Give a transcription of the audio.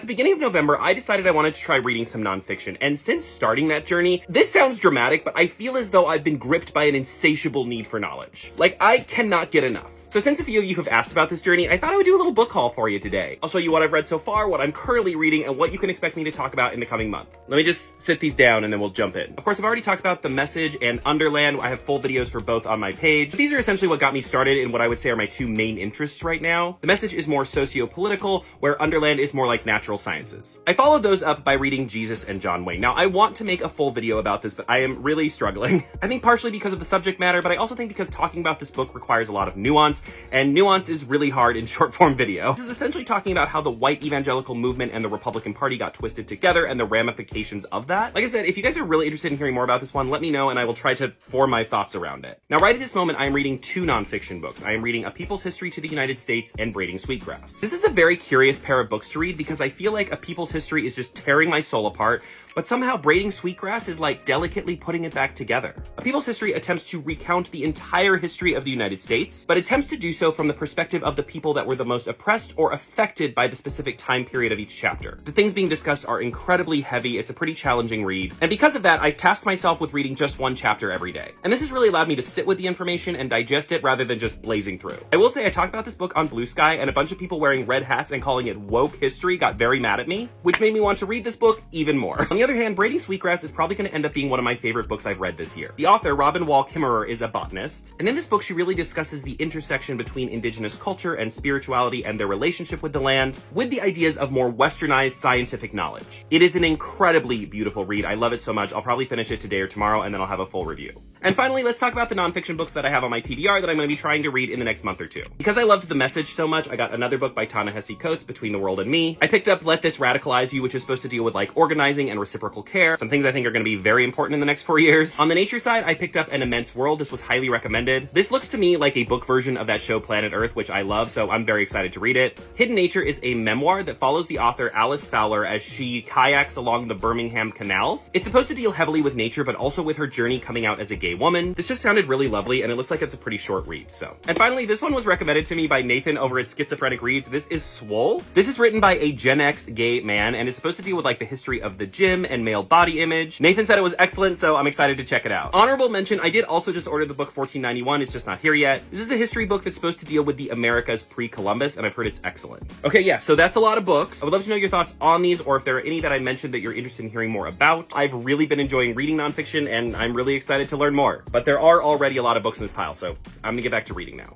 the beginning of November, I decided I wanted to try reading some nonfiction, and since starting that journey, this sounds dramatic, but I feel as though I've been gripped by an insatiable need for knowledge. Like, I cannot get enough. So since a few of you have asked about this journey, I thought I would do a little book haul for you today. I'll show you what I've read so far, what I'm currently reading, and what you can expect me to talk about in the coming month. Let me just sit these down and then we'll jump in. Of course, I've already talked about The Message and Underland. I have full videos for both on my page. But these are essentially what got me started in what I would say are my two main interests right now. The Message is more socio-political, where Underland is more like natural sciences. I followed those up by reading Jesus and John Wayne. Now, I want to make a full video about this, but I am really struggling. I think partially because of the subject matter, but I also think because talking about this book requires a lot of nuance, and nuance is really hard in short form video. This is essentially talking about how the white evangelical movement and the Republican Party got twisted together and the ramifications of that. Like I said, if you guys are really interested in hearing more about this one, let me know and I will try to form my thoughts around it. Now, right at this moment, I am reading two nonfiction books. I am reading A People's History to the United States and Braiding Sweetgrass. This is a very curious pair of books to read because I feel like A People's History is just tearing my soul apart, but somehow Braiding Sweetgrass is like delicately putting it back together. A People's History attempts to recount the entire history of the United States, but attempts to do so from the perspective of the people that were the most oppressed or affected by the specific time period of each chapter. The things being discussed are incredibly heavy, it's a pretty challenging read, and because of that, I tasked myself with reading just one chapter every day. And this has really allowed me to sit with the information and digest it rather than just blazing through. I will say I talked about this book on Blue Sky, and a bunch of people wearing red hats and calling it woke history got very mad at me, which made me want to read this book even more. On the other hand, Braiding Sweetgrass is probably going to end up being one of my favorite books I've read this year. The author, Robin Wall Kimmerer, is a botanist, and in this book she really discusses the intersection between indigenous culture and spirituality and their relationship with the land, with the ideas of more westernized scientific knowledge. It is an incredibly beautiful read. I love it so much. I'll probably finish it today or tomorrow, and then I'll have a full review. And finally, let's talk about the nonfiction books that I have on my TBR that I'm going to be trying to read in the next month or two. Because I loved The Message so much, I got another book by Ta-Nehisi Coates, Between the World and Me. I picked up Let This Radicalize You, which is supposed to deal with like organizing and reciprocal care, some things I think are going to be very important in the next 4 years. On the nature side, I picked up An Immense World. This was highly recommended. This looks to me like a book version of that show Planet Earth, which I love, so I'm very excited to read it. Hidden Nature is a memoir that follows the author Alice Fowler as she kayaks along the Birmingham canals. It's supposed to deal heavily with nature, but also with her journey coming out as a gay woman. This just sounded really lovely, and it looks like it's a pretty short read, so. And finally, this one was recommended to me by Nathan over at Schizophrenic Reads. This is Swole. This is written by a Gen X gay man, and is supposed to deal with like the history of the gym and male body image. Nathan said it was excellent, so I'm excited to check it out. Honorable mention, I did also just order the book 1491. It's just not here yet. This is a history book that's supposed to deal with the Americas pre-Columbus, and I've heard it's excellent. Okay, yeah, so that's a lot of books. I would love to know your thoughts on these, or if there are any that I mentioned that you're interested in hearing more about. I've really been enjoying reading nonfiction, and I'm really excited to learn more. But there are already a lot of books in this pile, so I'm gonna get back to reading now.